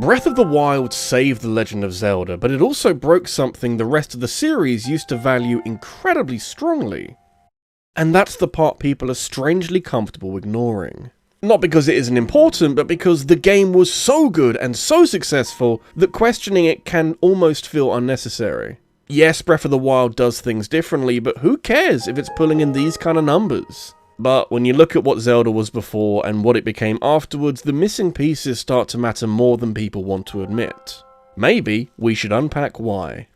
Breath of the Wild saved The Legend of Zelda, but it also broke something the rest of the series used to value incredibly strongly. And that's the part people are strangely comfortable ignoring. Not because it isn't important, but because the game was so good and so successful that questioning it can almost feel unnecessary. Yes, Breath of the Wild does things differently, but who cares if it's pulling in these kind of numbers? But when you look at what Zelda was before and what it became afterwards, the missing pieces start to matter more than people want to admit. Maybe we should unpack why.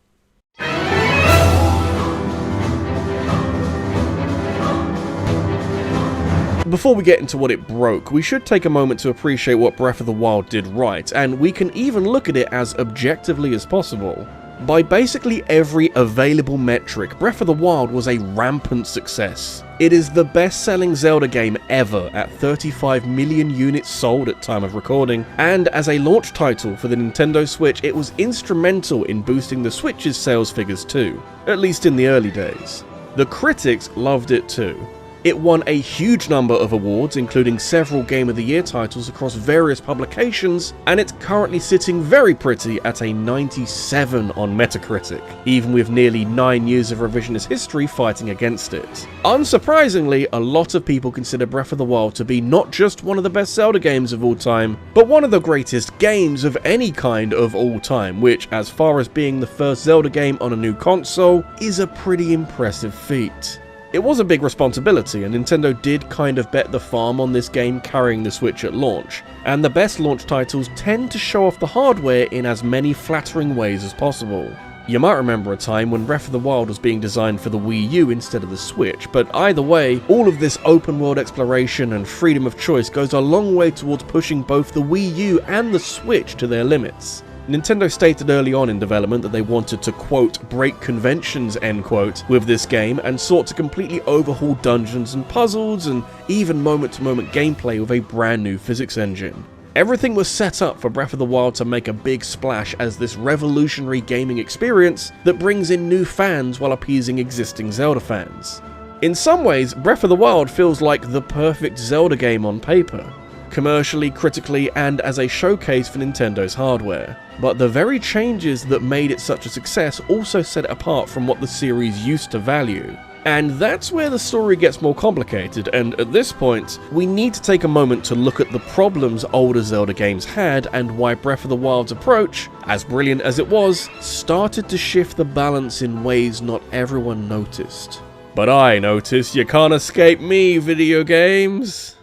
Before we get into what it broke, we should take a moment to appreciate what Breath of the Wild did right, and we can even look at it as objectively as possible. By basically every available metric, Breath of the Wild was a rampant success. It is the best-selling Zelda game ever at 35 million units sold at time of recording, and as a launch title for the Nintendo Switch, it was instrumental in boosting the Switch's sales figures too, at least in the early days. The critics loved it too. It won a huge number of awards, including several Game of the Year titles across various publications, and it's currently sitting very pretty at a 97 on Metacritic, even with nearly 9 years of revisionist history fighting against it. Unsurprisingly, a lot of people consider Breath of the Wild to be not just one of the best Zelda games of all time, but one of the greatest games of any kind of all time, which, as far as being the first Zelda game on a new console, is a pretty impressive feat. It was a big responsibility, and Nintendo did kind of bet the farm on this game carrying the Switch at launch, and the best launch titles tend to show off the hardware in as many flattering ways as possible. You might remember a time when Breath of the Wild was being designed for the Wii U instead of the Switch, but either way, all of this open world exploration and freedom of choice goes a long way towards pushing both the Wii U and the Switch to their limits. Nintendo stated early on in development that they wanted to, quote, break conventions, end quote, with this game, and sought to completely overhaul dungeons and puzzles, and even moment-to-moment gameplay with a brand new physics engine. Everything was set up for Breath of the Wild to make a big splash as this revolutionary gaming experience that brings in new fans while appeasing existing Zelda fans. In some ways, Breath of the Wild feels like the perfect Zelda game on paper, commercially, critically, and as a showcase for Nintendo's hardware. But the very changes that made it such a success also set it apart from what the series used to value. And that's where the story gets more complicated, and at this point, we need to take a moment to look at the problems older Zelda games had and why Breath of the Wild's approach, as brilliant as it was, started to shift the balance in ways not everyone noticed. But I noticed, you can't escape me, video games!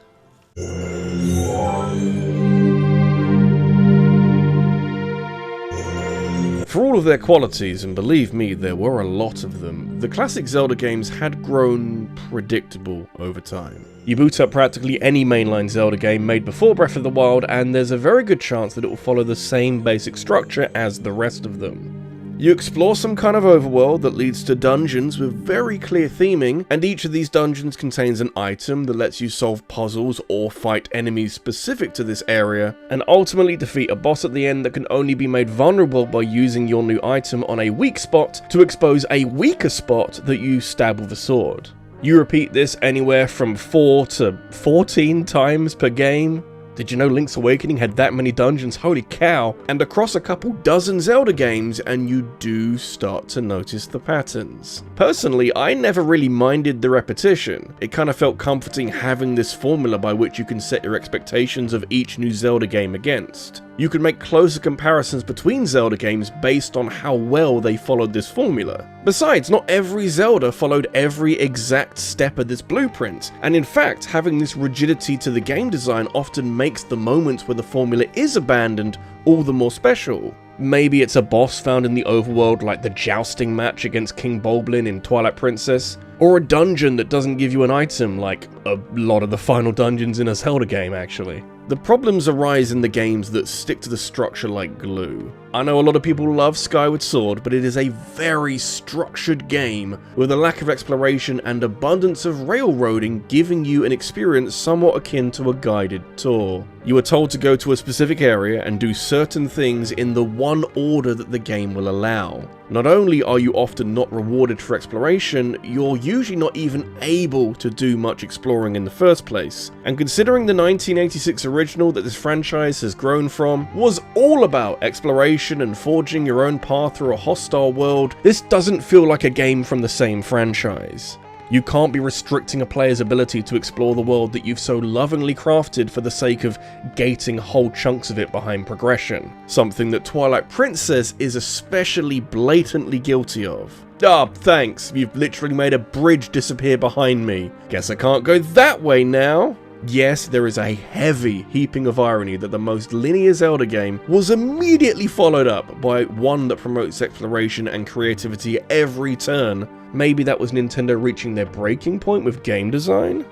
For all of their qualities, and believe me, there were a lot of them, the classic Zelda games had grown predictable over time. You boot up practically any mainline Zelda game made before Breath of the Wild, and there's a very good chance that it will follow the same basic structure as the rest of them. You explore some kind of overworld that leads to dungeons with very clear theming, and each of these dungeons contains an item that lets you solve puzzles or fight enemies specific to this area, and ultimately defeat a boss at the end that can only be made vulnerable by using your new item on a weak spot to expose a weaker spot that you stab with a sword. You repeat this anywhere from 4 to 14 times per game. Did you know Link's Awakening had that many dungeons? Holy cow! And across a couple dozen Zelda games, and you do start to notice the patterns. Personally, I never really minded the repetition. It kind of felt comforting having this formula by which you can set your expectations of each new Zelda game against. You can make closer comparisons between Zelda games based on how well they followed this formula. Besides, not every Zelda followed every exact step of this blueprint, and in fact, having this rigidity to the game design often makes the moments where the formula is abandoned all the more special. Maybe it's a boss found in the overworld like the jousting match against King Bulblin in Twilight Princess, or a dungeon that doesn't give you an item like a lot of the final dungeons in a Zelda game actually. The problems arise in the games that stick to the structure like glue. I know a lot of people love Skyward Sword, but it is a very structured game with a lack of exploration and abundance of railroading, giving you an experience somewhat akin to a guided tour. You are told to go to a specific area and do certain things in the one order that the game will allow. Not only are you often not rewarded for exploration, you're usually not even able to do much exploring in the first place. And considering the 1986 original that this franchise has grown from was all about exploration and forging your own path through a hostile world, this doesn't feel like a game from the same franchise. You can't be restricting a player's ability to explore the world that you've so lovingly crafted for the sake of gating whole chunks of it behind progression, something that Twilight Princess is especially blatantly guilty of. Ah, thanks, you've literally made a bridge disappear behind me. Guess I can't go that way now. Yes, there is a heavy heaping of irony that the most linear Zelda game was immediately followed up by one that promotes exploration and creativity every turn. Maybe that was Nintendo reaching their breaking point with game design?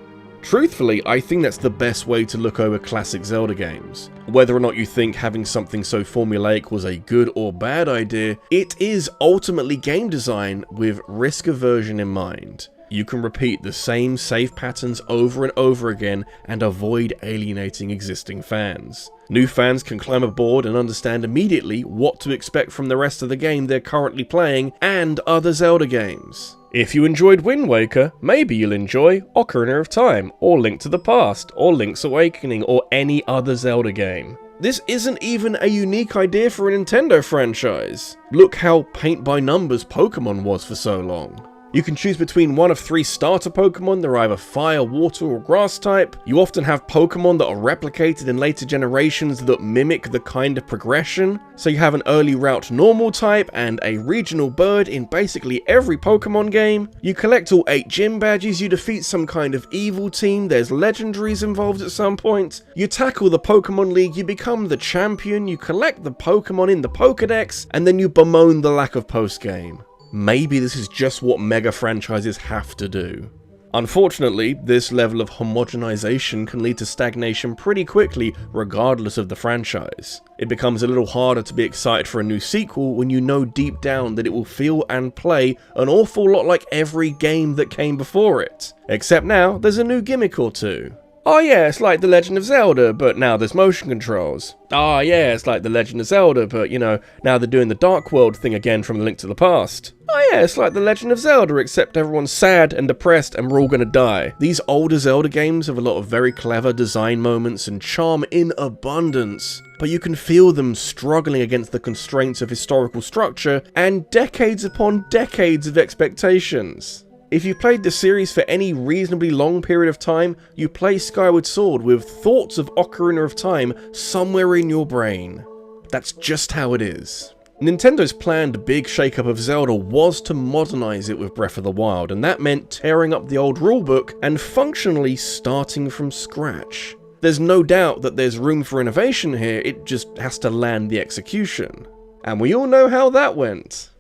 Truthfully, I think that's the best way to look over classic Zelda games. Whether or not you think having something so formulaic was a good or bad idea, it is ultimately game design with risk aversion in mind. You can repeat the same safe patterns over and over again and avoid alienating existing fans. New fans can climb aboard and understand immediately what to expect from the rest of the game they're currently playing and other Zelda games. If you enjoyed Wind Waker, maybe you'll enjoy Ocarina of Time, or Link to the Past, or Link's Awakening, or any other Zelda game. This isn't even a unique idea for a Nintendo franchise. Look how paint-by-numbers Pokemon was for so long. You can choose between one of 3 starter Pokemon. They're either fire, water, or grass type. You often have Pokemon that are replicated in later generations that mimic the kind of progression. So you have an early route normal type and a regional bird in basically every Pokemon game. You collect all 8 gym badges, you defeat some kind of evil team, there's legendaries involved at some point. You tackle the Pokemon League, you become the champion, you collect the Pokemon in the Pokédex, and then you bemoan the lack of post-game. Maybe this is just what mega franchises have to do. Unfortunately, this level of homogenization can lead to stagnation pretty quickly, regardless of the franchise. It becomes a little harder to be excited for a new sequel when you know deep down that it will feel and play an awful lot like every game that came before it. Except now, there's a new gimmick or two. Oh yeah, it's like The Legend of Zelda, but now there's motion controls. Oh yeah, it's like The Legend of Zelda, but you know, now they're doing the Dark World thing again from Link to the Past. Oh yeah, it's like The Legend of Zelda, except everyone's sad and depressed and we're all gonna die. These older Zelda games have a lot of very clever design moments and charm in abundance, but you can feel them struggling against the constraints of historical structure and decades upon decades of expectations. If you played the series for any reasonably long period of time, you play Skyward Sword with thoughts of Ocarina of Time somewhere in your brain. That's just how it is. Nintendo's planned big shakeup of Zelda was to modernize it with Breath of the Wild, and that meant tearing up the old rulebook and functionally starting from scratch. There's no doubt that there's room for innovation here, it just has to land the execution. And we all know how that went.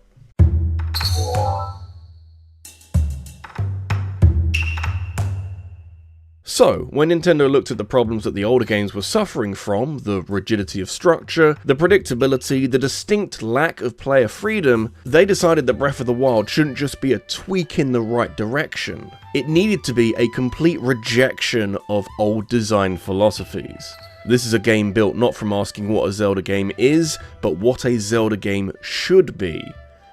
So, when Nintendo looked at the problems that the older games were suffering from, the rigidity of structure, the predictability, the distinct lack of player freedom, they decided that Breath of the Wild shouldn't just be a tweak in the right direction. It needed to be a complete rejection of old design philosophies. This is a game built not from asking what a Zelda game is, but what a Zelda game should be.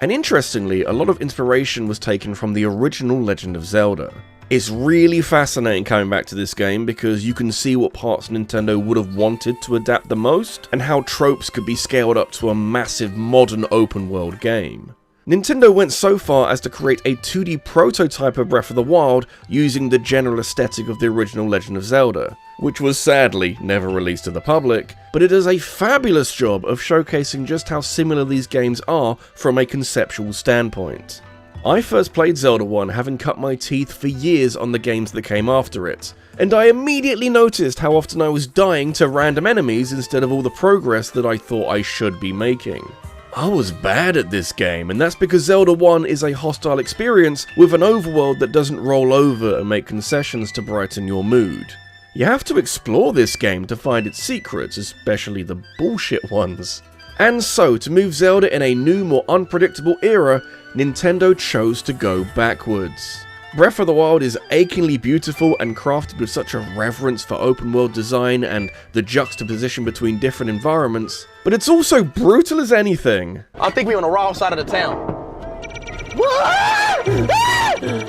And interestingly, a lot of inspiration was taken from the original Legend of Zelda. It's really fascinating coming back to this game because you can see what parts Nintendo would have wanted to adapt the most, and how tropes could be scaled up to a massive modern open world game. Nintendo went so far as to create a 2D prototype of Breath of the Wild using the general aesthetic of the original Legend of Zelda, which was sadly never released to the public, but it does a fabulous job of showcasing just how similar these games are from a conceptual standpoint. I first played Zelda 1 having cut my teeth for years on the games that came after it, and I immediately noticed how often I was dying to random enemies instead of all the progress that I thought I should be making. I was bad at this game, and that's because Zelda 1 is a hostile experience with an overworld that doesn't roll over and make concessions to brighten your mood. You have to explore this game to find its secrets, especially the bullshit ones. And so, to move Zelda in a new, more unpredictable era, Nintendo chose to go backwards. Breath of the Wild is achingly beautiful and crafted with such a reverence for open world design and the juxtaposition between different environments, but it's also brutal as anything. I think we're on the wrong side of the town.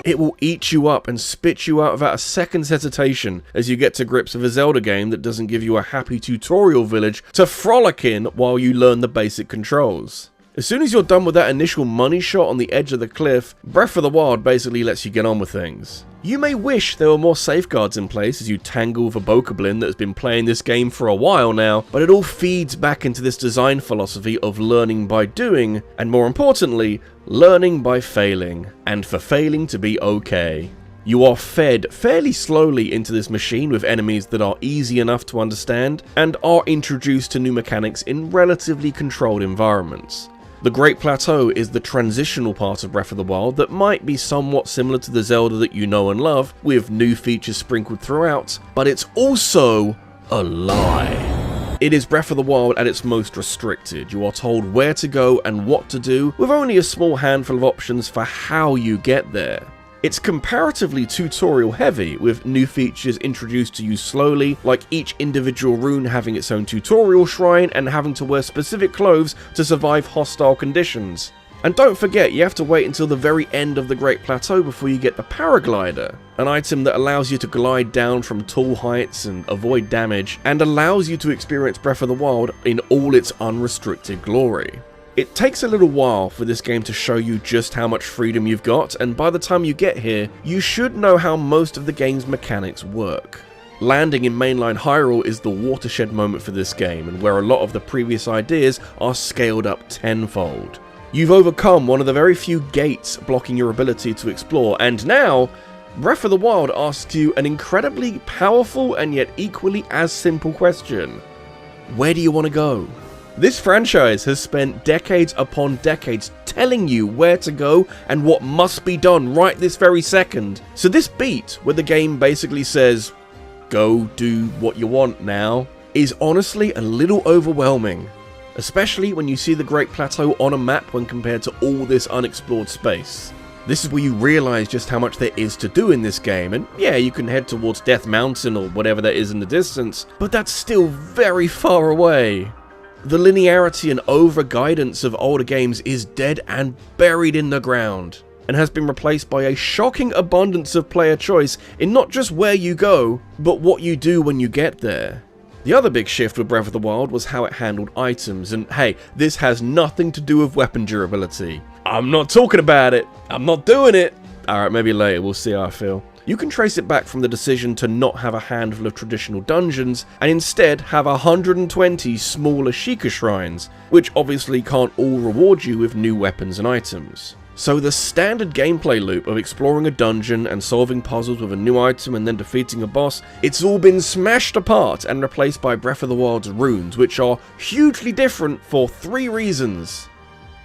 It will eat you up and spit you out without a second's hesitation as you get to grips with a Zelda game that doesn't give you a happy tutorial village to frolic in while you learn the basic controls. As soon as you're done with that initial money shot on the edge of the cliff, Breath of the Wild basically lets you get on with things. You may wish there were more safeguards in place as you tangle with a bokoblin that has been playing this game for a while now, but it all feeds back into this design philosophy of learning by doing, and more importantly, learning by failing, and for failing to be okay. You are fed fairly slowly into this machine with enemies that are easy enough to understand, and are introduced to new mechanics in relatively controlled environments. The Great Plateau is the transitional part of Breath of the Wild that might be somewhat similar to the Zelda that you know and love, with new features sprinkled throughout, but it's also a lie. It is Breath of the Wild at its most restricted. You are told where to go and what to do, with only a small handful of options for how you get there. It's comparatively tutorial heavy, with new features introduced to you slowly, like each individual rune having its own tutorial shrine and having to wear specific clothes to survive hostile conditions. And don't forget, you have to wait until the very end of the Great Plateau before you get the paraglider, an item that allows you to glide down from tall heights and avoid damage, and allows you to experience Breath of the Wild in all its unrestricted glory. It takes a little while for this game to show you just how much freedom you've got, and by the time you get here, you should know how most of the game's mechanics work. Landing in mainline Hyrule is the watershed moment for this game, and where a lot of the previous ideas are scaled up tenfold. You've overcome one of the very few gates blocking your ability to explore, and now, Breath of the Wild asks you an incredibly powerful and yet equally as simple question. Where do you want to go? This franchise has spent decades upon decades telling you where to go and what must be done right this very second. So this beat, where the game basically says, go do what you want now, is honestly a little overwhelming. Especially when you see the Great Plateau on a map when compared to all this unexplored space. This is where you realise just how much there is to do in this game, and yeah, you can head towards Death Mountain or whatever that is in the distance, but that's still very far away. The linearity and over-guidance of older games is dead and buried in the ground, and has been replaced by a shocking abundance of player choice in not just where you go, but what you do when you get there. The other big shift with Breath of the Wild was how it handled items, and hey, this has nothing to do with weapon durability. I'm not talking about it, I'm not doing it! Alright, maybe later, we'll see how I feel. You can trace it back from the decision to not have a handful of traditional dungeons, and instead have 120 smaller Sheikah shrines, which obviously can't all reward you with new weapons and items. So the standard gameplay loop of exploring a dungeon and solving puzzles with a new item and then defeating a boss, it's all been smashed apart and replaced by Breath of the Wild's runes, which are hugely different for 3 reasons.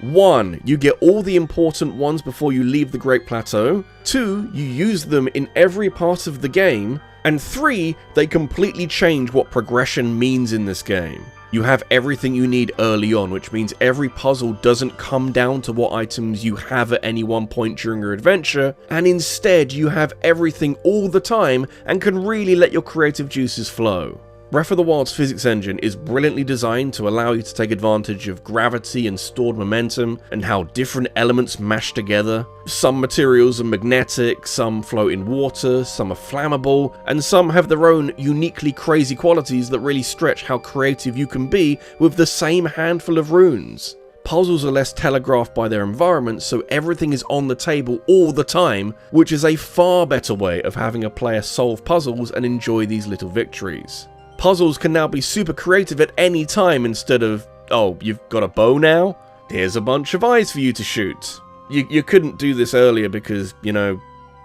1. You get all the important ones before you leave the Great Plateau. 2. You use them in every part of the game. And 3. They completely change what progression means in this game. You have everything you need early on, which means every puzzle doesn't come down to what items you have at any one point during your adventure, and instead you have everything all the time and can really let your creative juices flow. Breath of the Wild's physics engine is brilliantly designed to allow you to take advantage of gravity and stored momentum, and how different elements mash together. Some materials are magnetic, some float in water, some are flammable, and some have their own uniquely crazy qualities that really stretch how creative you can be with the same handful of runes. Puzzles are less telegraphed by their environment, so everything is on the table all the time, which is a far better way of having a player solve puzzles and enjoy these little victories. Puzzles can now be super creative at any time instead of, oh, you've got a bow now? Here's a bunch of eyes for you to shoot. You couldn't do this earlier because, you know,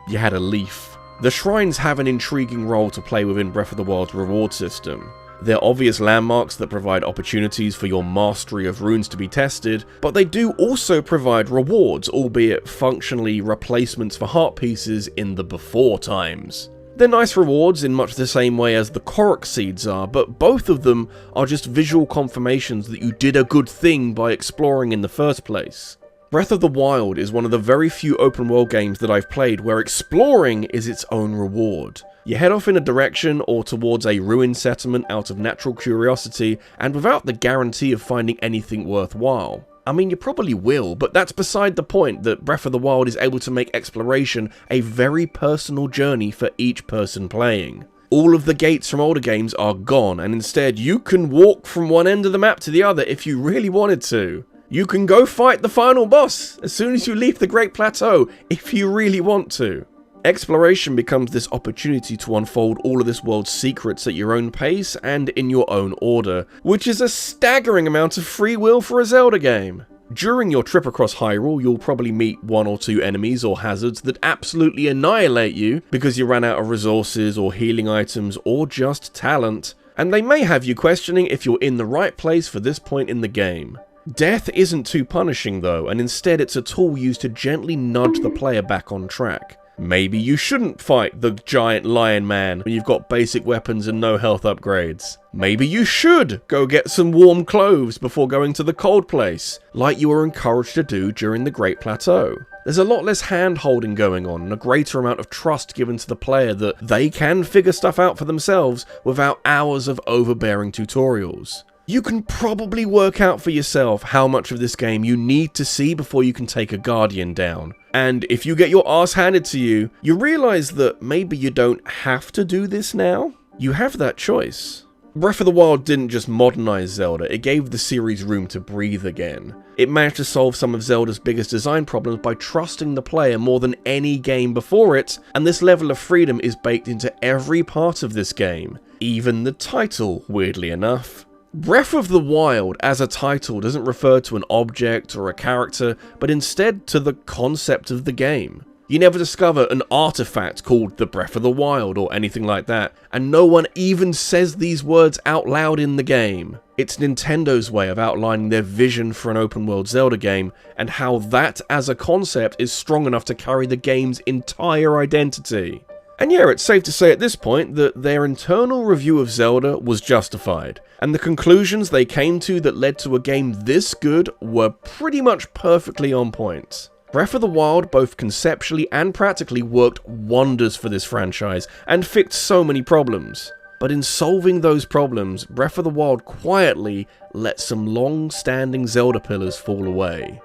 you had a leaf. The shrines have an intriguing role to play within Breath of the Wild's reward system. They're obvious landmarks that provide opportunities for your mastery of runes to be tested, but they do also provide rewards, albeit functionally replacements for heart pieces in the before times. They're nice rewards in much the same way as the Korok seeds are, but both of them are just visual confirmations that you did a good thing by exploring in the first place. Breath of the Wild is one of the very few open world games that I've played where exploring is its own reward. You head off in a direction or towards a ruined settlement out of natural curiosity and without the guarantee of finding anything worthwhile. I mean, you probably will, but that's beside the point that Breath of the Wild is able to make exploration a very personal journey for each person playing. All of the gates from older games are gone, and instead you can walk from one end of the map to the other if you really wanted to. You can go fight the final boss as soon as you leave the Great Plateau if you really want to. Exploration becomes this opportunity to unfold all of this world's secrets at your own pace and in your own order, which is a staggering amount of free will for a Zelda game. During your trip across Hyrule, you'll probably meet one or two enemies or hazards that absolutely annihilate you because you ran out of resources or healing items or just talent, and they may have you questioning if you're in the right place for this point in the game. Death isn't too punishing though, and instead it's a tool used to gently nudge the player back on track. Maybe you shouldn't fight the giant lion man when you've got basic weapons and no health upgrades. Maybe you should go get some warm clothes before going to the cold place, like you were encouraged to do during the Great Plateau. There's a lot less hand-holding going on and a greater amount of trust given to the player that they can figure stuff out for themselves without hours of overbearing tutorials. You can probably work out for yourself how much of this game you need to see before you can take a Guardian down. And if you get your ass handed to you, you realise that maybe you don't have to do this now. You have that choice. Breath of the Wild didn't just modernise Zelda, it gave the series room to breathe again. It managed to solve some of Zelda's biggest design problems by trusting the player more than any game before it, and this level of freedom is baked into every part of this game. Even the title, weirdly enough. Breath of the Wild as a title doesn't refer to an object or a character, but instead to the concept of the game. You never discover an artifact called the Breath of the Wild or anything like that, and no one even says these words out loud in the game. It's Nintendo's way of outlining their vision for an open world Zelda game, and how that as a concept is strong enough to carry the game's entire identity. And yeah, it's safe to say at this point that their internal review of Zelda was justified, and the conclusions they came to that led to a game this good were pretty much perfectly on point. Breath of the Wild, both conceptually and practically, worked wonders for this franchise and fixed so many problems. But in solving those problems, Breath of the Wild quietly let some long-standing Zelda pillars fall away.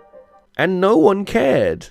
And no one cared.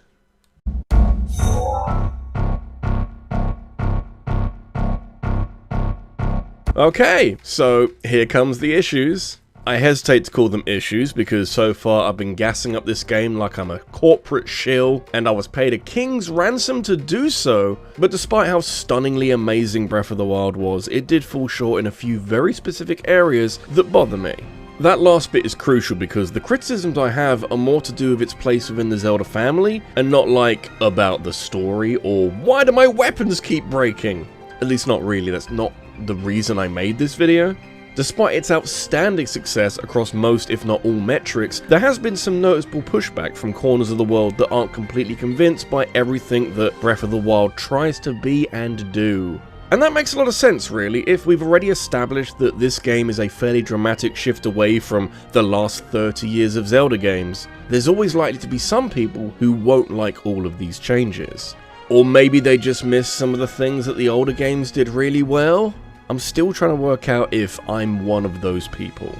Okay, so here comes the issues. I hesitate to call them issues because so far I've been gassing up this game like I'm a corporate shill and I was paid a king's ransom to do so, but despite how stunningly amazing Breath of the Wild was, it did fall short in a few very specific areas that bother me. That last bit is crucial because the criticisms I have are more to do with its place within the Zelda family and not like about the story or why do my weapons keep breaking? At least not really, that's not the reason I made this video. Despite its outstanding success across most if not all metrics, there has been some noticeable pushback from corners of the world that aren't completely convinced by everything that Breath of the Wild tries to be and do. And that makes a lot of sense really, if we've already established that this game is a fairly dramatic shift away from the last 30 years of Zelda games. There's always likely to be some people who won't like all of these changes. Or maybe they just miss some of the things that the older games did really well? I'm still trying to work out if I'm one of those people.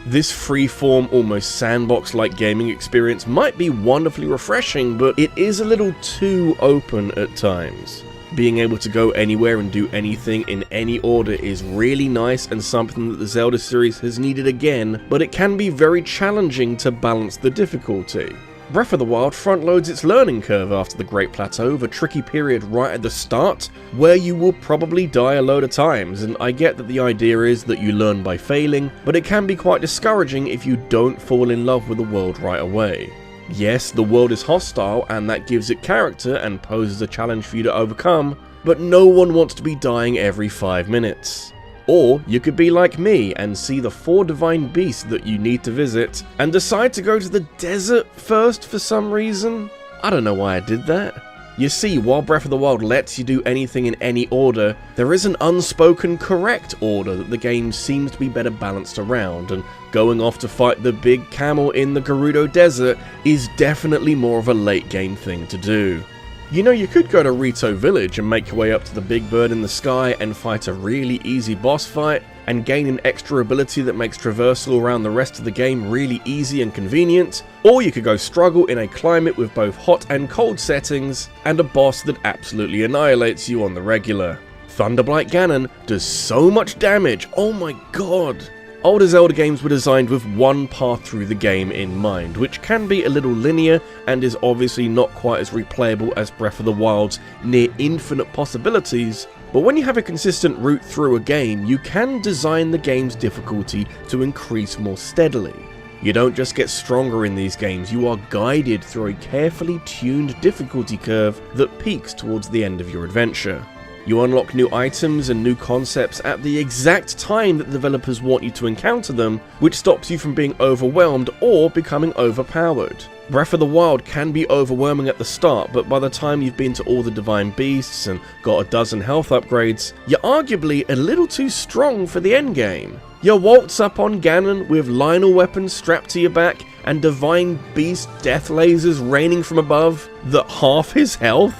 This freeform, almost sandbox-like gaming experience might be wonderfully refreshing, but it is a little too open at times. Being able to go anywhere and do anything in any order is really nice and something that the Zelda series has needed again, but it can be very challenging to balance the difficulty. Breath of the Wild front-loads its learning curve after the Great Plateau with a tricky period right at the start, where you will probably die a load of times, and I get that the idea is that you learn by failing, but it can be quite discouraging if you don't fall in love with the world right away. Yes, the world is hostile and that gives it character and poses a challenge for you to overcome, but no one wants to be dying every 5 minutes. Or you could be like me and see the 4 divine beasts that you need to visit and decide to go to the desert first for some reason. I don't know why I did that. You see, while Breath of the Wild lets you do anything in any order, there is an unspoken correct order that the game seems to be better balanced around, and going off to fight the big camel in the Gerudo Desert is definitely more of a late game thing to do. You know, you could go to Rito Village and make your way up to the big bird in the sky and fight a really easy boss fight, and gain an extra ability that makes traversal around the rest of the game really easy and convenient, or you could go struggle in a climate with both hot and cold settings, and a boss that absolutely annihilates you on the regular. Thunderblight Ganon does so much damage, oh my god! Older Zelda games were designed with one path through the game in mind, which can be a little linear and is obviously not quite as replayable as Breath of the Wild's near infinite possibilities, but when you have a consistent route through a game, you can design the game's difficulty to increase more steadily. You don't just get stronger in these games, you are guided through a carefully tuned difficulty curve that peaks towards the end of your adventure. You unlock new items and new concepts at the exact time that developers want you to encounter them, which stops you from being overwhelmed or becoming overpowered. Breath of the Wild can be overwhelming at the start, but by the time you've been to all the Divine Beasts and got a dozen health upgrades, you're arguably a little too strong for the endgame. You waltz up on Ganon with Lionel weapons strapped to your back and Divine Beast death lasers raining from above that half his health,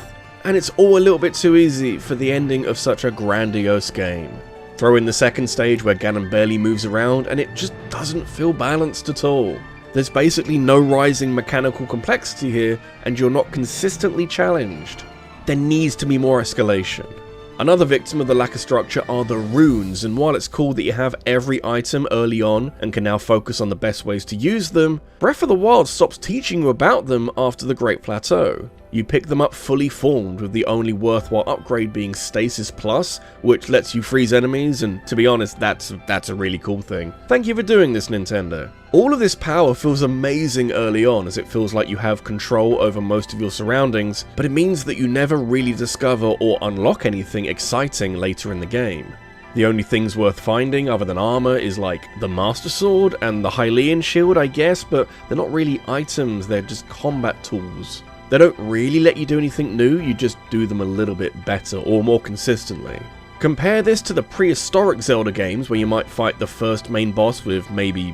and it's all a little bit too easy for the ending of such a grandiose game. Throw in the second stage where Ganon barely moves around and it just doesn't feel balanced at all. There's basically no rising mechanical complexity here, and you're not consistently challenged. There needs to be more escalation. Another victim of the lack of structure are the runes, and while it's cool that you have every item early on and can now focus on the best ways to use them, Breath of the Wild stops teaching you about them after the Great Plateau. You pick them up fully formed, with the only worthwhile upgrade being Stasis Plus, which lets you freeze enemies, and to be honest, that's a really cool thing. Thank you for doing this, Nintendo. All of this power feels amazing early on, as it feels like you have control over most of your surroundings, but it means that you never really discover or unlock anything exciting later in the game. The only things worth finding other than armor is like the Master Sword and the Hylian Shield, I guess, but they're not really items, they're just combat tools. They don't really let you do anything new, you just do them a little bit better or more consistently. Compare this to the prehistoric Zelda games where you might fight the first main boss with maybe,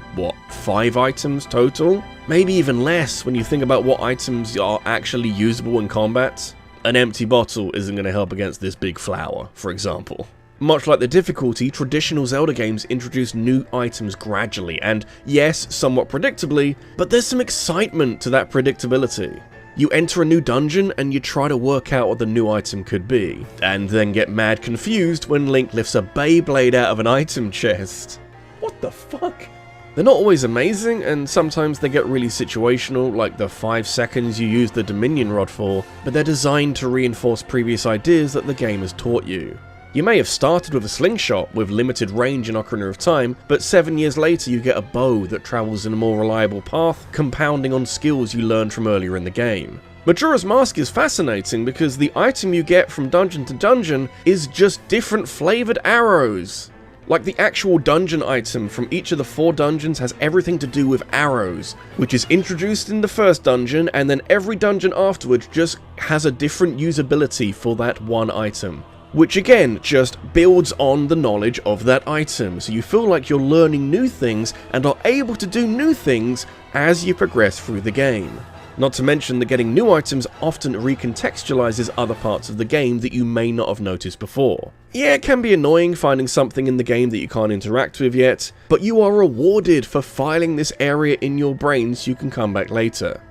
5 items total? Maybe even less when you think about what items are actually usable in combat. An empty bottle isn't going to help against this big flower, for example. Much like the difficulty, traditional Zelda games introduce new items gradually, and yes, somewhat predictably, but there's some excitement to that predictability. You enter a new dungeon and you try to work out what the new item could be, and then get mad confused when Link lifts a Beyblade out of an item chest. What the fuck? They're not always amazing, and sometimes they get really situational, like the 5 seconds you use the Dominion Rod for, but they're designed to reinforce previous ideas that the game has taught you. You may have started with a slingshot with limited range in Ocarina of Time, but 7 years later you get a bow that travels in a more reliable path, compounding on skills you learned from earlier in the game. Majora's Mask is fascinating because the item you get from dungeon to dungeon is just different flavoured arrows. Like, the actual dungeon item from each of the 4 dungeons has everything to do with arrows, which is introduced in the first dungeon, and then every dungeon afterwards just has a different usability for that one item. Which again, just builds on the knowledge of that item, so you feel like you're learning new things and are able to do new things as you progress through the game. Not to mention that getting new items often recontextualizes other parts of the game that you may not have noticed before. Yeah, it can be annoying finding something in the game that you can't interact with yet, but you are rewarded for filing this area in your brain so you can come back later.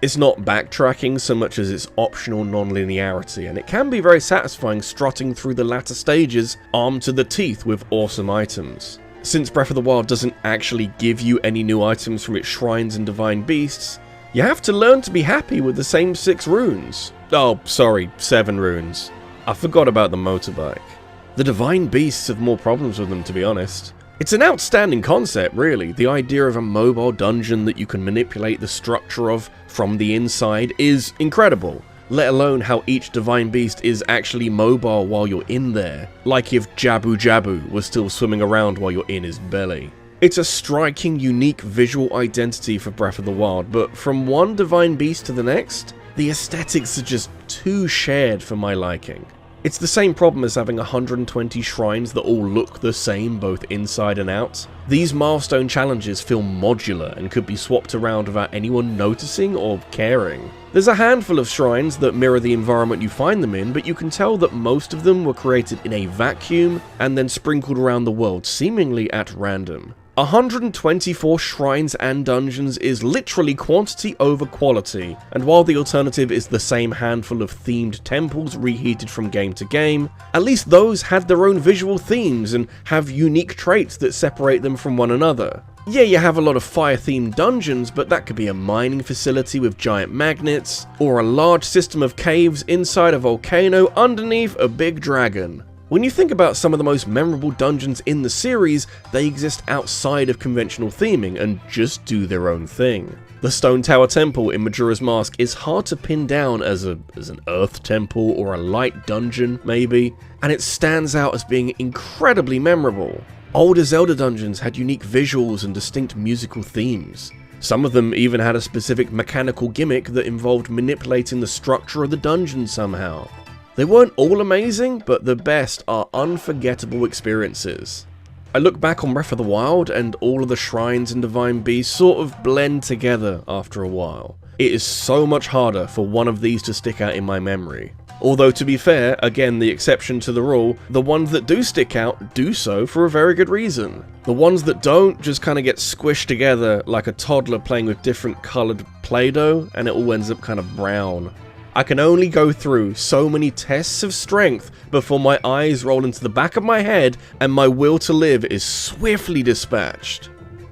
It's not backtracking so much as it's optional non-linearity, and it can be very satisfying strutting through the latter stages armed to the teeth with awesome items. Since Breath of the Wild doesn't actually give you any new items from its shrines and divine beasts, you have to learn to be happy with the same 6 runes. Oh, sorry, 7 runes. I forgot about the motorbike. The divine beasts have more problems with them, to be honest. It's an outstanding concept, really. The idea of a mobile dungeon that you can manipulate the structure of from the inside is incredible, let alone how each divine beast is actually mobile while you're in there, like if Jabu Jabu was still swimming around while you're in his belly. It's a striking, unique visual identity for Breath of the Wild, but from one divine beast to the next, The aesthetics are just too shared for my liking. It's the same problem as having 120 shrines that all look the same both inside and out. These milestone challenges feel modular and could be swapped around without anyone noticing or caring. There's a handful of shrines that mirror the environment you find them in, but you can tell that most of them were created in a vacuum and then sprinkled around the world seemingly at random. 124 shrines and dungeons is literally quantity over quality, and while the alternative is the same handful of themed temples reheated from game to game, at least those had their own visual themes and have unique traits that separate them from one another. Yeah, you have a lot of fire-themed dungeons, but that could be a mining facility with giant magnets, or a large system of caves inside a volcano underneath a big dragon. When you think about some of the most memorable dungeons in the series, they exist outside of conventional theming and just do their own thing. The Stone Tower Temple in Majora's Mask is hard to pin down as an Earth Temple or a light dungeon, maybe, and it stands out as being incredibly memorable. Older Zelda dungeons had unique visuals and distinct musical themes. Some of them even had a specific mechanical gimmick that involved manipulating the structure of the dungeon somehow. They weren't all amazing, but the best are unforgettable experiences. I look back on Breath of the Wild and all of the shrines in Divine Beast sort of blend together after a while. It is so much harder for one of these to stick out in my memory. Although to be fair, again the exception to the rule, the ones that do stick out do so for a very good reason. The ones that don't just kind of get squished together like a toddler playing with different coloured Play-Doh and it all ends up kind of brown. I can only go through so many tests of strength before my eyes roll into the back of my head and my will to live is swiftly dispatched.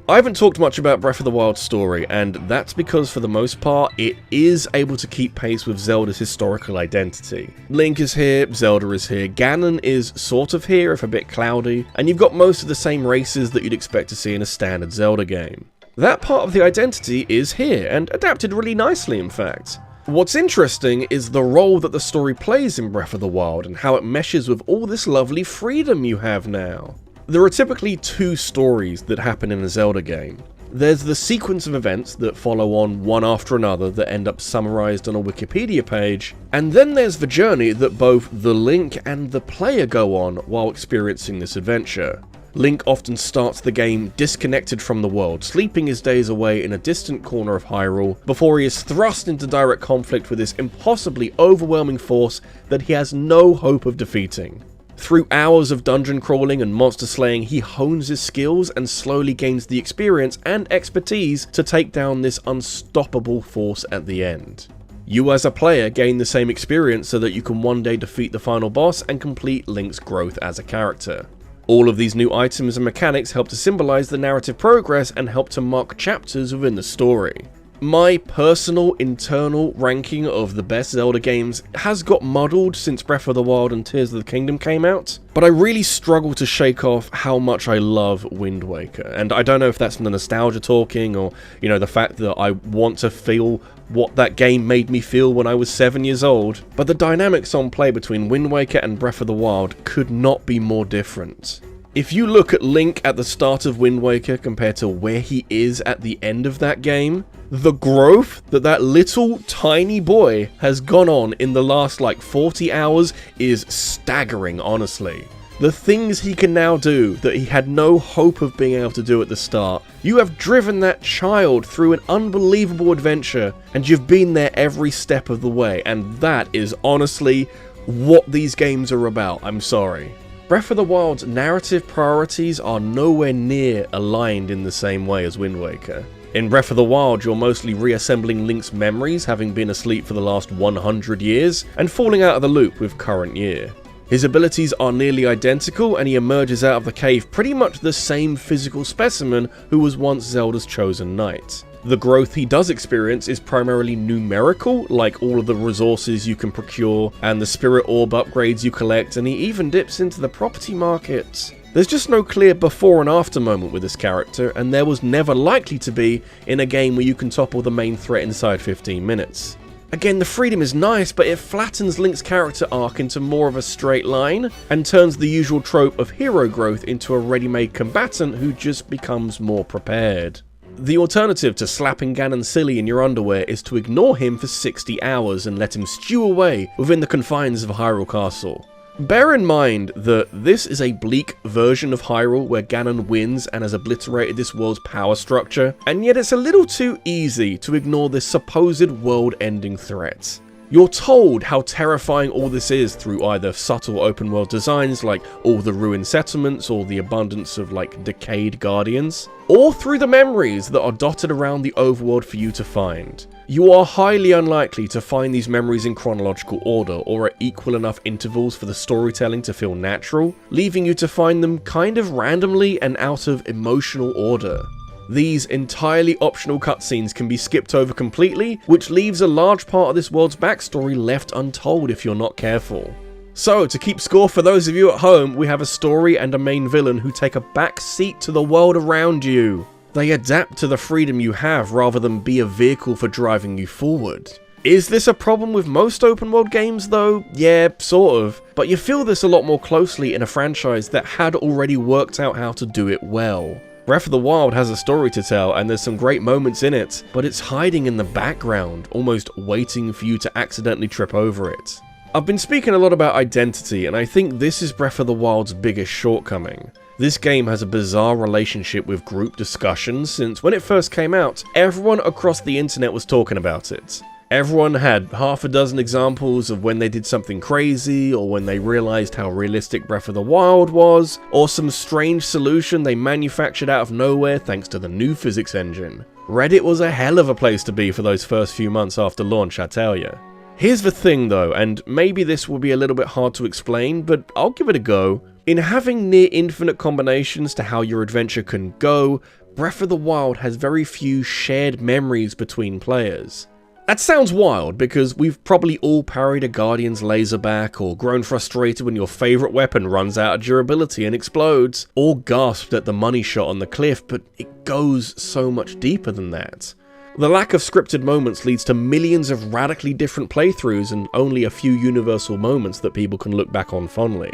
I haven't talked much about Breath of the Wild's story, and that's because for the most part it is able to keep pace with Zelda's historical identity. Link is here, Zelda is here, Ganon is sort of here if a bit cloudy, and you've got most of the same races that you'd expect to see in a standard Zelda game. That part of the identity is here, and adapted really nicely in fact. What's interesting is the role that the story plays in Breath of the Wild and how it meshes with all this lovely freedom you have now. There are typically two stories that happen in a Zelda game. There's the sequence of events that follow on one after another that end up summarized on a Wikipedia page, and then there's the journey that both the Link and the player go on while experiencing this adventure. Link often starts the game disconnected from the world, sleeping his days away in a distant corner of Hyrule, before he is thrust into direct conflict with this impossibly overwhelming force that he has no hope of defeating. Through hours of dungeon crawling and monster slaying, he hones his skills and slowly gains the experience and expertise to take down this unstoppable force at the end. You as a player gain the same experience so that you can one day defeat the final boss and complete Link's growth as a character. All of these new items and mechanics help to symbolize the narrative progress and help to mark chapters within the story. My personal internal ranking of the best Zelda games has got muddled since Breath of the Wild and Tears of the Kingdom came out, but I really struggle to shake off how much I love Wind Waker, and I don't know if that's from the nostalgia talking or, the fact that I want to feel what that game made me feel when I was 7 years old, but the dynamics on play between Wind Waker and Breath of the Wild could not be more different. If you look at Link at the start of Wind Waker compared to where he is at the end of that game, the growth that little tiny boy has gone on in the last 40 hours is staggering, honestly. The things he can now do that he had no hope of being able to do at the start. You have driven that child through an unbelievable adventure, and you've been there every step of the way, and that is honestly what these games are about, I'm sorry. Breath of the Wild's narrative priorities are nowhere near aligned in the same way as Wind Waker. In Breath of the Wild, you're mostly reassembling Link's memories, having been asleep for the last 100 years, and falling out of the loop with current year. His abilities are nearly identical, and he emerges out of the cave pretty much the same physical specimen who was once Zelda's chosen knight. The growth he does experience is primarily numerical, like all of the resources you can procure and the spirit orb upgrades you collect, and he even dips into the property market. There's just no clear before and after moment with this character, and there was never likely to be in a game where you can topple the main threat inside 15 minutes. Again, the freedom is nice, but it flattens Link's character arc into more of a straight line, and turns the usual trope of hero growth into a ready-made combatant who just becomes more prepared. The alternative to slapping Ganon silly in your underwear is to ignore him for 60 hours and let him stew away within the confines of Hyrule Castle. Bear in mind that this is a bleak version of Hyrule where Ganon wins and has obliterated this world's power structure, and yet it's a little too easy to ignore this supposed world-ending threat. You're told how terrifying all this is through either subtle open world designs like all the ruined settlements or the abundance of decayed guardians, or through the memories that are dotted around the overworld for you to find. You are highly unlikely to find these memories in chronological order or at equal enough intervals for the storytelling to feel natural, leaving you to find them kind of randomly and out of emotional order. These entirely optional cutscenes can be skipped over completely, which leaves a large part of this world's backstory left untold if you're not careful. So, to keep score for those of you at home, we have a story and a main villain who take a back seat to the world around you. They adapt to the freedom you have rather than be a vehicle for driving you forward. Is this a problem with most open world games though? Yeah, sort of. But you feel this a lot more closely in a franchise that had already worked out how to do it well. Breath of the Wild has a story to tell and there's some great moments in it, but it's hiding in the background, almost waiting for you to accidentally trip over it. I've been speaking a lot about identity, and I think this is Breath of the Wild's biggest shortcoming. This game has a bizarre relationship with group discussions since when it first came out, everyone across the internet was talking about it. Everyone had half a dozen examples of when they did something crazy, or when they realized how realistic Breath of the Wild was, or some strange solution they manufactured out of nowhere thanks to the new physics engine. Reddit was a hell of a place to be for those first few months after launch, I tell ya. Here's the thing though, and maybe this will be a little bit hard to explain, but I'll give it a go. In having near infinite combinations to how your adventure can go, Breath of the Wild has very few shared memories between players. That sounds wild, because we've probably all parried a Guardian's laser back, or grown frustrated when your favourite weapon runs out of durability and explodes, or gasped at the money shot on the cliff, but it goes so much deeper than that. The lack of scripted moments leads to millions of radically different playthroughs and only a few universal moments that people can look back on fondly.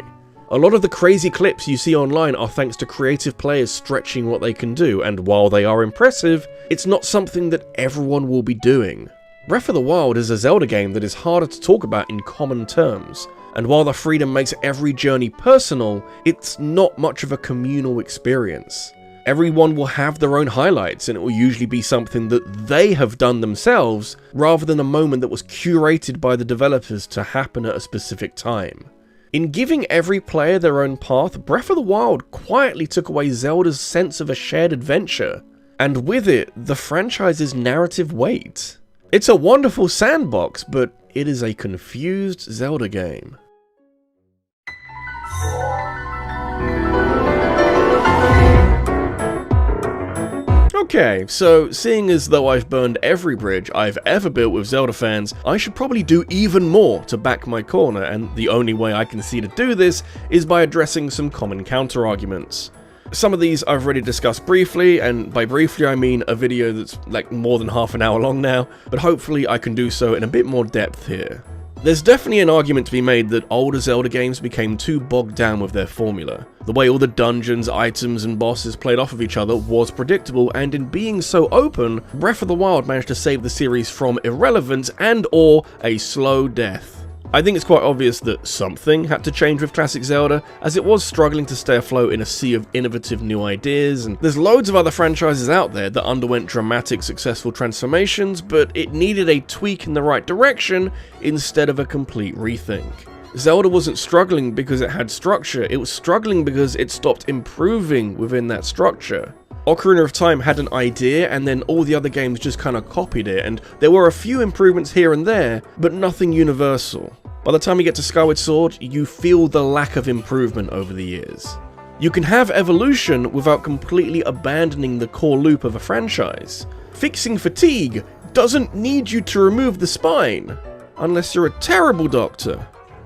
A lot of the crazy clips you see online are thanks to creative players stretching what they can do, and while they are impressive, it's not something that everyone will be doing. Breath of the Wild is a Zelda game that is harder to talk about in common terms, and while the freedom makes every journey personal, it's not much of a communal experience. Everyone will have their own highlights, and it will usually be something that they have done themselves, rather than a moment that was curated by the developers to happen at a specific time. In giving every player their own path, Breath of the Wild quietly took away Zelda's sense of a shared adventure, and with it, the franchise's narrative weight. It's a wonderful sandbox, but it is a confused Zelda game. Okay, so seeing as though I've burned every bridge I've ever built with Zelda fans, I should probably do even more to back my corner, and the only way I can see to do this is by addressing some common counter-arguments. Some of these I've already discussed briefly, and by briefly I mean a video that's more than half an hour long now, but hopefully I can do so in a bit more depth here. There's definitely an argument to be made that older Zelda games became too bogged down with their formula. The way all the dungeons, items, and bosses played off of each other was predictable, and in being so open, Breath of the Wild managed to save the series from irrelevance and/or a slow death. I think it's quite obvious that something had to change with classic Zelda, as it was struggling to stay afloat in a sea of innovative new ideas, and there's loads of other franchises out there that underwent dramatic, successful transformations, but it needed a tweak in the right direction instead of a complete rethink. Zelda wasn't struggling because it had structure, it was struggling because it stopped improving within that structure. Ocarina of Time had an idea, and then all the other games just kinda copied it, and there were a few improvements here and there, but nothing universal. By the time you get to Skyward Sword, you feel the lack of improvement over the years. You can have evolution without completely abandoning the core loop of a franchise. Fixing fatigue doesn't need you to remove the spine, unless you're a terrible doctor.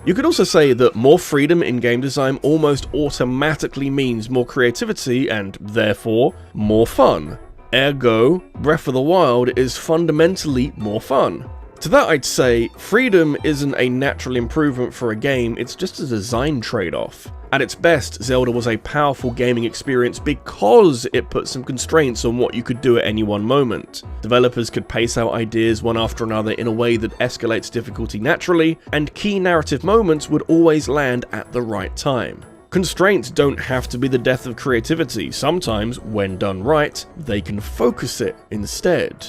You could also say that more freedom in game design almost automatically means more creativity and, therefore, more fun. Ergo, Breath of the Wild is fundamentally more fun. To that I'd say, freedom isn't a natural improvement for a game, it's just a design trade-off. At its best, Zelda was a powerful gaming experience because it put some constraints on what you could do at any one moment. Developers could pace out ideas one after another in a way that escalates difficulty naturally, and key narrative moments would always land at the right time. Constraints don't have to be the death of creativity. Sometimes, when done right, they can focus it instead.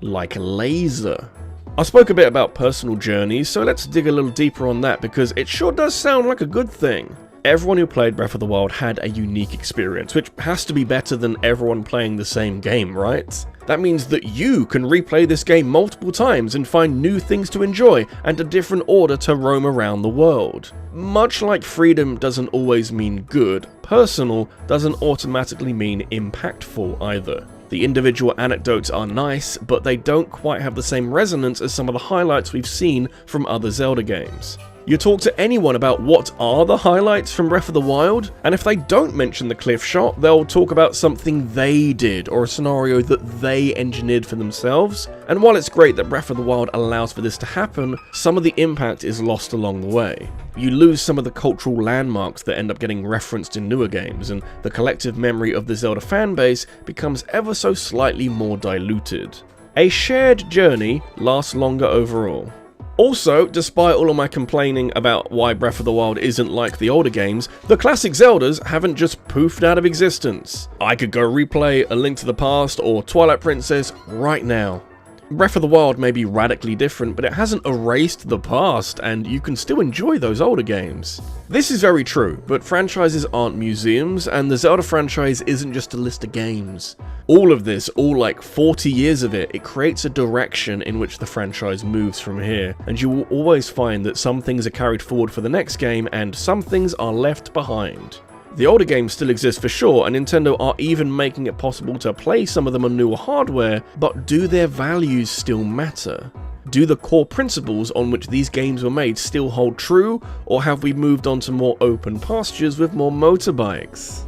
Like a laser. I spoke a bit about personal journeys, so let's dig a little deeper on that because it sure does sound like a good thing. Everyone who played Breath of the Wild had a unique experience, which has to be better than everyone playing the same game, right? That means that you can replay this game multiple times and find new things to enjoy and a different order to roam around the world. Much like freedom doesn't always mean good, personal doesn't automatically mean impactful either. The individual anecdotes are nice, but they don't quite have the same resonance as some of the highlights we've seen from other Zelda games. You talk to anyone about what are the highlights from Breath of the Wild, and if they don't mention the cliff shot, they'll talk about something they did or a scenario that they engineered for themselves. And while it's great that Breath of the Wild allows for this to happen, some of the impact is lost along the way. You lose some of the cultural landmarks that end up getting referenced in newer games, and the collective memory of the Zelda fanbase becomes ever so slightly more diluted. A shared journey lasts longer overall. Also, despite all of my complaining about why Breath of the Wild isn't like the older games, the classic Zeldas haven't just poofed out of existence. I could go replay A Link to the Past or Twilight Princess right now. Breath of the Wild may be radically different, but it hasn't erased the past, and you can still enjoy those older games. This is very true, but franchises aren't museums, and the Zelda franchise isn't just a list of games. All of this, all like 40 years of it, it creates a direction in which the franchise moves from here, and you will always find that some things are carried forward for the next game, and some things are left behind. The older games still exist for sure, and Nintendo are even making it possible to play some of them on newer hardware, but do their values still matter? Do the core principles on which these games were made still hold true, or have we moved on to more open pastures with more motorbikes?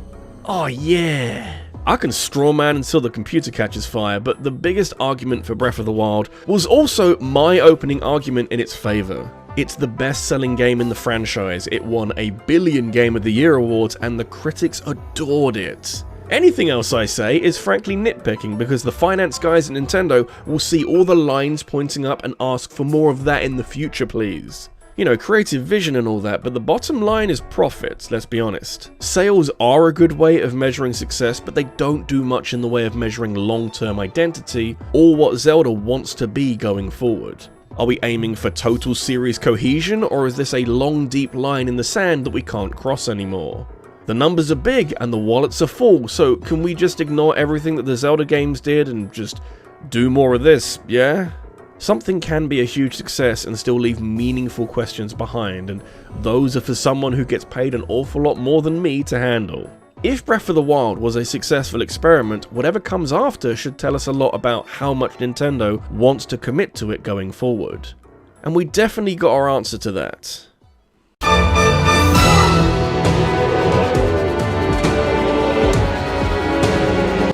Oh yeah! I can strawman until the computer catches fire, but the biggest argument for Breath of the Wild was also my opening argument in its favour. It's the best-selling game in the franchise, it won a billion Game of the Year awards, and the critics adored it. Anything else I say is frankly nitpicking because the finance guys at Nintendo will see all the lines pointing up and ask for more of that in the future, please. You know, creative vision and all that, but the bottom line is profits, let's be honest. Sales are a good way of measuring success, but they don't do much in the way of measuring long-term identity or what Zelda wants to be going forward. Are we aiming for total series cohesion, or is this a long, deep line in the sand that we can't cross anymore? The numbers are big and the wallets are full, so can we just ignore everything that the Zelda games did and just do more of this, yeah? Something can be a huge success and still leave meaningful questions behind, and those are for someone who gets paid an awful lot more than me to handle. If Breath of the Wild was a successful experiment, whatever comes after should tell us a lot about how much Nintendo wants to commit to it going forward. And we definitely got our answer to that.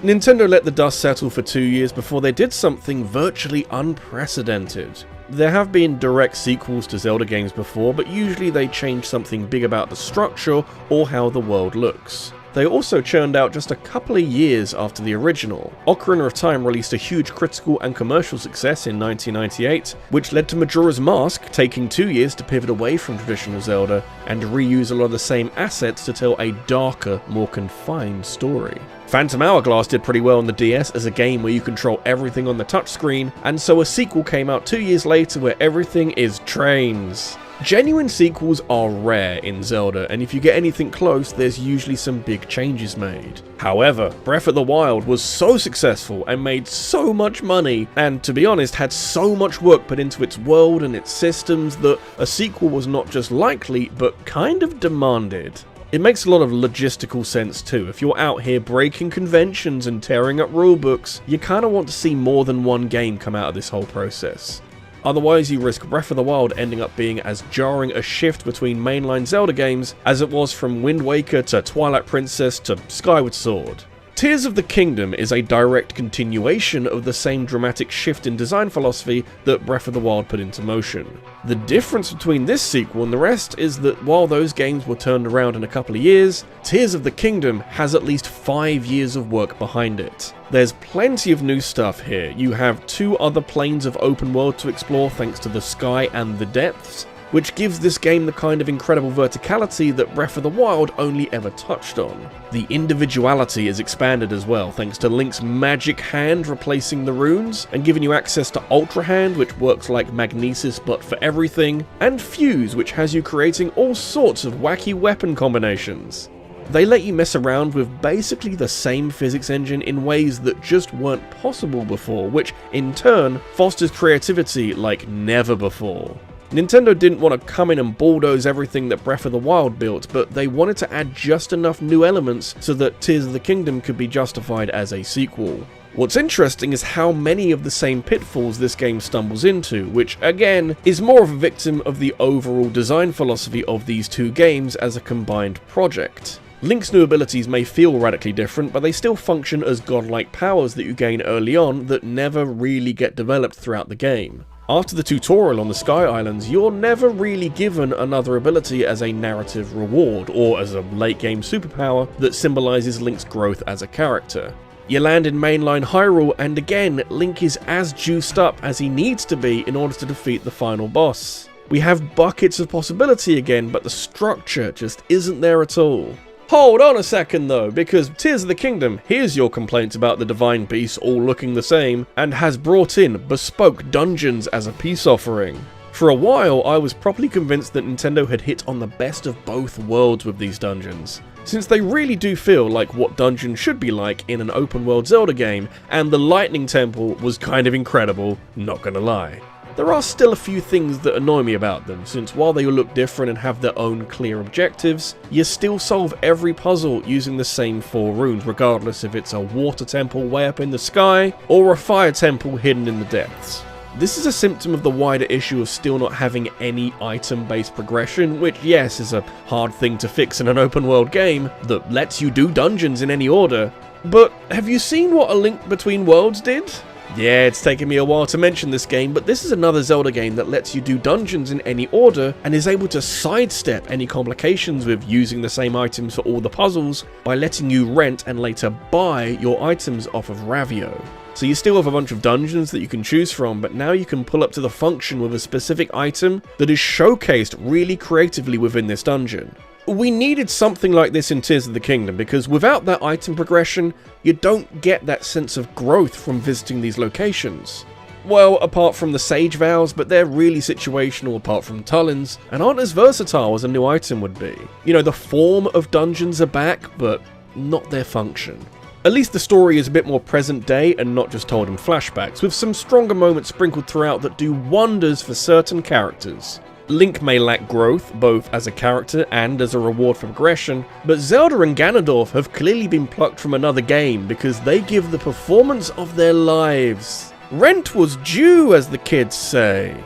Nintendo let the dust settle for 2 years before they did something virtually unprecedented. There have been direct sequels to Zelda games before, but usually they change something big about the structure or how the world looks. They also churned out just a couple of years after the original. Ocarina of Time released a huge critical and commercial success in 1998, which led to Majora's Mask taking 2 years to pivot away from traditional Zelda and reuse a lot of the same assets to tell a darker, more confined story. Phantom Hourglass did pretty well on the DS as a game where you control everything on the touchscreen, and so a sequel came out 2 years later where everything is trains. Genuine sequels are rare in Zelda, and if you get anything close, there's usually some big changes made. However, Breath of the Wild was so successful and made so much money, and to be honest, had so much work put into its world and its systems that a sequel was not just likely, but kind of demanded. It makes a lot of logistical sense too. If you're out here breaking conventions and tearing up rulebooks, you kinda want to see more than one game come out of this whole process. Otherwise, you risk Breath of the Wild ending up being as jarring a shift between mainline Zelda games as it was from Wind Waker to Twilight Princess to Skyward Sword. Tears of the Kingdom is a direct continuation of the same dramatic shift in design philosophy that Breath of the Wild put into motion. The difference between this sequel and the rest is that while those games were turned around in a couple of years, Tears of the Kingdom has at least 5 years of work behind it. There's plenty of new stuff here. You have 2 other planes of open world to explore thanks to the sky and the depths, which gives this game the kind of incredible verticality that Breath of the Wild only ever touched on. The individuality is expanded as well, thanks to Link's magic hand replacing the runes, and giving you access to Ultra Hand, which works like Magnesis but for everything, and Fuse, which has you creating all sorts of wacky weapon combinations. They let you mess around with basically the same physics engine in ways that just weren't possible before, which in turn fosters creativity like never before. Nintendo didn't want to come in and bulldoze everything that Breath of the Wild built, but they wanted to add just enough new elements so that Tears of the Kingdom could be justified as a sequel. What's interesting is how many of the same pitfalls this game stumbles into, which again is more of a victim of the overall design philosophy of these 2 games as a combined project. Link's new abilities may feel radically different, but they still function as godlike powers that you gain early on that never really get developed throughout the game. After the tutorial on the Sky Islands, you're never really given another ability as a narrative reward, or as a late game superpower that symbolises Link's growth as a character. You land in mainline Hyrule, and again, Link is as juiced up as he needs to be in order to defeat the final boss. We have buckets of possibility again, but the structure just isn't there at all. Hold on a second though, because Tears of the Kingdom hears your complaints about the Divine Beasts all looking the same, and has brought in bespoke dungeons as a peace offering. For a while, I was properly convinced that Nintendo had hit on the best of both worlds with these dungeons, since they really do feel like what dungeons should be like in an open world Zelda game, and the Lightning Temple was kind of incredible, not gonna lie. There are still a few things that annoy me about them, since while they all look different and have their own clear objectives, you still solve every puzzle using the same 4 runes, regardless if it's a water temple way up in the sky, or a fire temple hidden in the depths. This is a symptom of the wider issue of still not having any item-based progression, which yes is a hard thing to fix in an open world game that lets you do dungeons in any order, but have you seen what A Link Between Worlds did? Yeah, it's taken me a while to mention this game, but this is another Zelda game that lets you do dungeons in any order and is able to sidestep any complications with using the same items for all the puzzles by letting you rent and later buy your items off of Ravio. So you still have a bunch of dungeons that you can choose from, but now you can pull up to the function with a specific item that is showcased really creatively within this dungeon. We needed something like this in Tears of the Kingdom, because without that item progression, you don't get that sense of growth from visiting these locations. Well, apart from the Sage Vows, but they're really situational apart from Tullin's, and aren't as versatile as a new item would be. You know, the form of dungeons are back, but not their function. At least the story is a bit more present day and not just told in flashbacks, with some stronger moments sprinkled throughout that do wonders for certain characters. Link may lack growth, both as a character and as a reward for progression, but Zelda and Ganondorf have clearly been plucked from another game because they give the performance of their lives. Rent was due, as the kids say.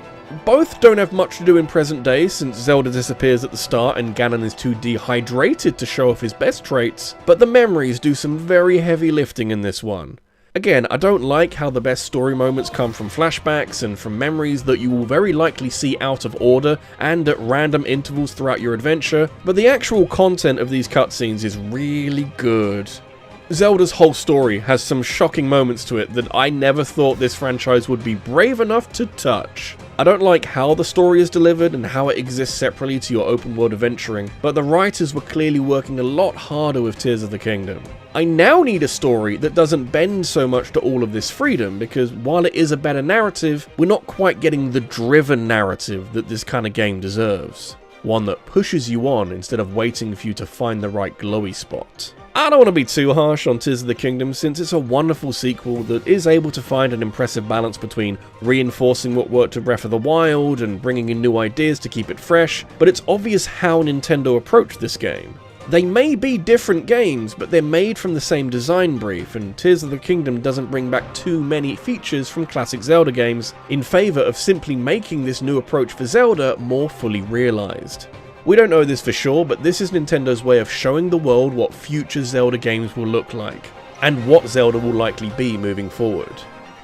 Both don't have much to do in present day since Zelda disappears at the start and Ganon is too dehydrated to show off his best traits, but the memories do some very heavy lifting in this one. Again, I don't like how the best story moments come from flashbacks and from memories that you will very likely see out of order and at random intervals throughout your adventure, but the actual content of these cutscenes is really good. Zelda's whole story has some shocking moments to it that I never thought this franchise would be brave enough to touch. I don't like how the story is delivered and how it exists separately to your open world adventuring, but the writers were clearly working a lot harder with Tears of the Kingdom. I now need a story that doesn't bend so much to all of this freedom, because while it is a better narrative, we're not quite getting the driven narrative that this kind of game deserves. One that pushes you on instead of waiting for you to find the right glowy spot. I don't want to be too harsh on Tears of the Kingdom since it's a wonderful sequel that is able to find an impressive balance between reinforcing what worked to Breath of the Wild and bringing in new ideas to keep it fresh, but it's obvious how Nintendo approached this game. They may be different games, but they're made from the same design brief, and Tears of the Kingdom doesn't bring back too many features from classic Zelda games in favour of simply making this new approach for Zelda more fully realised. We don't know this for sure, but this is Nintendo's way of showing the world what future Zelda games will look like. and what Zelda will likely be moving forward.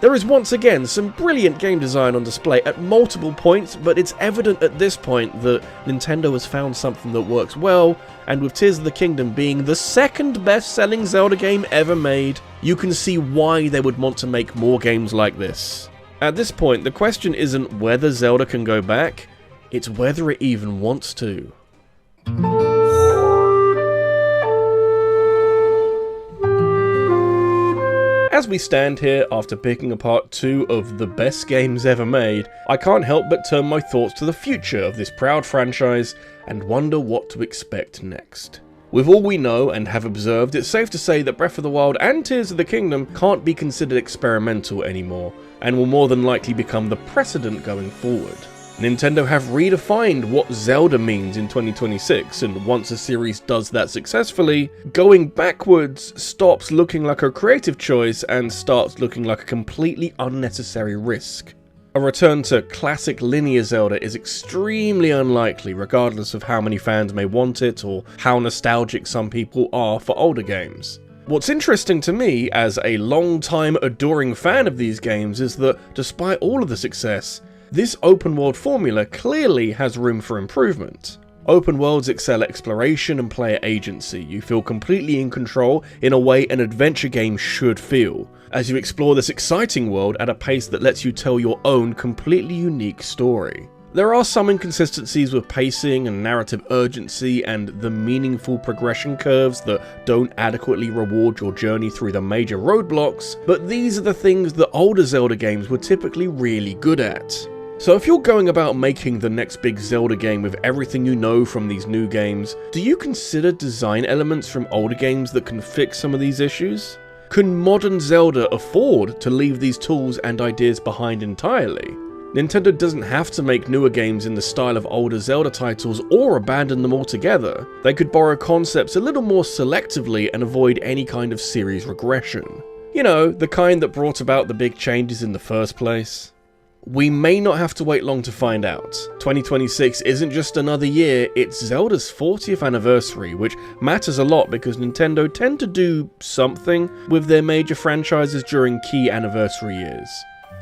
There is once again some brilliant game design on display at multiple points, but it's evident at this point that Nintendo has found something that works well, and with Tears of the Kingdom being the second best-selling Zelda game ever made, you can see why they would want to make more games like this. At this point, the question isn't whether Zelda can go back, it's whether it even wants to. As we stand here after picking apart two of the best games ever made, I can't help but turn my thoughts to the future of this proud franchise and wonder what to expect next. With all we know and have observed, it's safe to say that Breath of the Wild and Tears of the Kingdom can't be considered experimental anymore, and will more than likely become the precedent going forward. Nintendo have redefined what Zelda means in 2026, and once a series does that successfully, going backwards stops looking like a creative choice and starts looking like a completely unnecessary risk. A return to classic linear Zelda is extremely unlikely, regardless of how many fans may want it or how nostalgic some people are for older games. What's interesting to me, as a long-time adoring fan of these games, is that despite all of the success, this open world formula clearly has room for improvement. Open worlds excel at exploration and player agency. You feel completely in control in a way an adventure game should feel, as you explore this exciting world at a pace that lets you tell your own completely unique story. There are some inconsistencies with pacing and narrative urgency and the meaningful progression curves that don't adequately reward your journey through the major roadblocks, but these are the things that older Zelda games were typically really good at. So if you're going about making the next big Zelda game with everything you know from these new games, do you consider design elements from older games that can fix some of these issues? Can modern Zelda afford to leave these tools and ideas behind entirely? Nintendo doesn't have to make newer games in the style of older Zelda titles or abandon them altogether. They could borrow concepts a little more selectively and avoid any kind of series regression. You know, the kind that brought about the big changes in the first place. We may not have to wait long to find out. 2026 isn't just another year, it's Zelda's 40th anniversary, which matters a lot because Nintendo tend to do something with their major franchises during key anniversary years.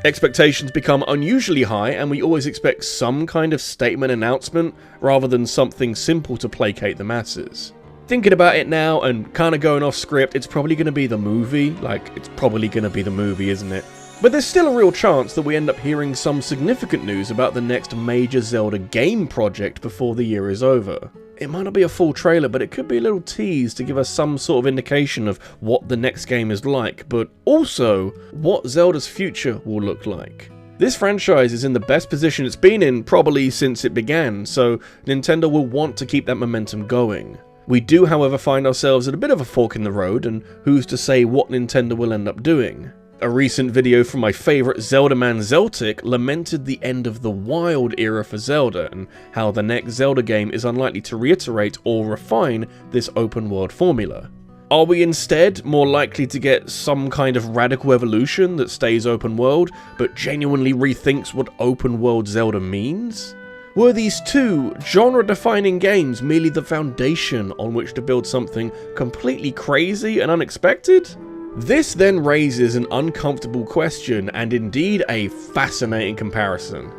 Expectations become unusually high, and we always expect some kind of statement announcement rather than something simple to placate the masses. Thinking about it now and kind of going off script, it's probably going to be the movie. It's probably going to be the movie, isn't it? But there's still a real chance that we end up hearing some significant news about the next major Zelda game project before the year is over. It might not be a full trailer, but it could be a little tease to give us some sort of indication of what the next game is like, but also what Zelda's future will look like. This franchise is in the best position it's been in probably since it began, so Nintendo will want to keep that momentum going. We do, however, find ourselves at a bit of a fork in the road, and who's to say what Nintendo will end up doing. A recent video from my favourite Zelda man Zeltic lamented the end of the Wild era for Zelda and how the next Zelda game is unlikely to reiterate or refine this open world formula. Are we instead more likely to get some kind of radical evolution that stays open world but genuinely rethinks what open world Zelda means? Were these two genre-defining games merely the foundation on which to build something completely crazy and unexpected? This then raises an uncomfortable question and indeed a fascinating comparison.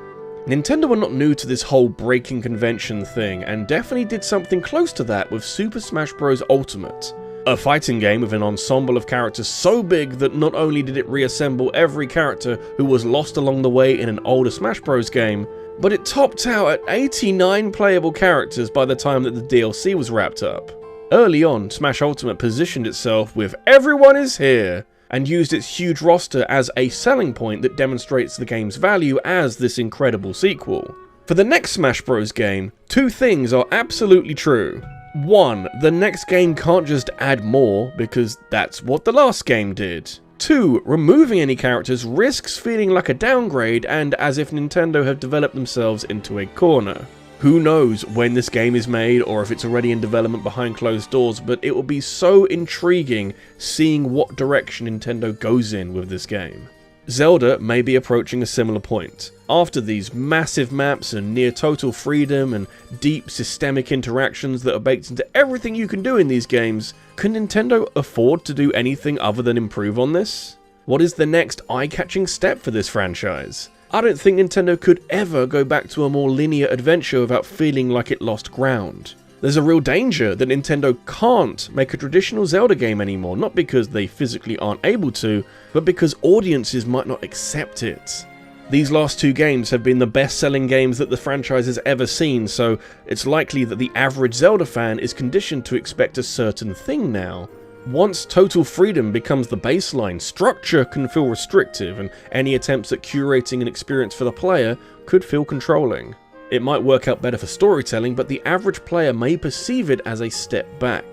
Nintendo were not new to this whole breaking convention thing and definitely did something close to that with Super Smash Bros. Ultimate. A fighting game with an ensemble of characters so big that not only did it reassemble every character who was lost along the way in an older Smash Bros. Game, but it topped out at 89 playable characters by the time that the DLC was wrapped up. Early on, Smash Ultimate positioned itself with "everyone is here" and used its huge roster as a selling point that demonstrates the game's value as this incredible sequel. For the next Smash Bros. Game, two things are absolutely true. One, the next game can't just add more, because that's what the last game did. Two, removing any characters risks feeling like a downgrade and as if Nintendo have developed themselves into a corner. Who knows when this game is made or if it's already in development behind closed doors, but it will be so intriguing seeing what direction Nintendo goes in with this game. Zelda may be approaching a similar point. After these massive maps and near total freedom and deep systemic interactions that are baked into everything you can do in these games, can Nintendo afford to do anything other than improve on this? What is the next eye-catching step for this franchise? I don't think Nintendo could ever go back to a more linear adventure without feeling like it lost ground. There's a real danger that Nintendo can't make a traditional Zelda game anymore, not because they physically aren't able to, but because audiences might not accept it. These last two games have been the best-selling games that the franchise has ever seen, so it's likely that the average Zelda fan is conditioned to expect a certain thing now. Once total freedom becomes the baseline, structure can feel restrictive, and any attempts at curating an experience for the player could feel controlling. It might work out better for storytelling, but the average player may perceive it as a step back.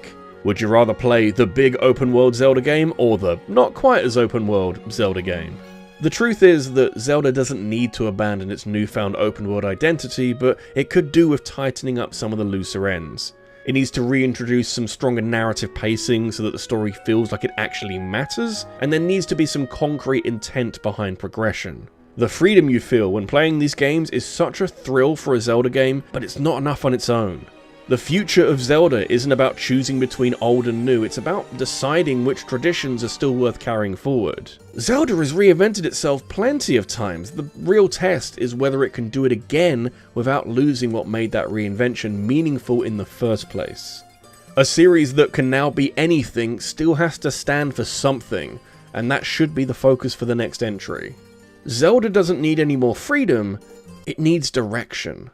Would you rather play the big open-world Zelda game or the not quite as open-world Zelda game? The truth is that Zelda doesn't need to abandon its newfound open-world identity, but it could do with tightening up some of the looser ends. It needs to reintroduce some stronger narrative pacing so that the story feels like it actually matters, and there needs to be some concrete intent behind progression. The freedom you feel when playing these games is such a thrill for a Zelda game, but it's not enough on its own. The future of Zelda isn't about choosing between old and new, it's about deciding which traditions are still worth carrying forward. Zelda has reinvented itself plenty of times. The real test is whether it can do it again without losing what made that reinvention meaningful in the first place. A series that can now be anything still has to stand for something, and that should be the focus for the next entry. Zelda doesn't need any more freedom, it needs direction.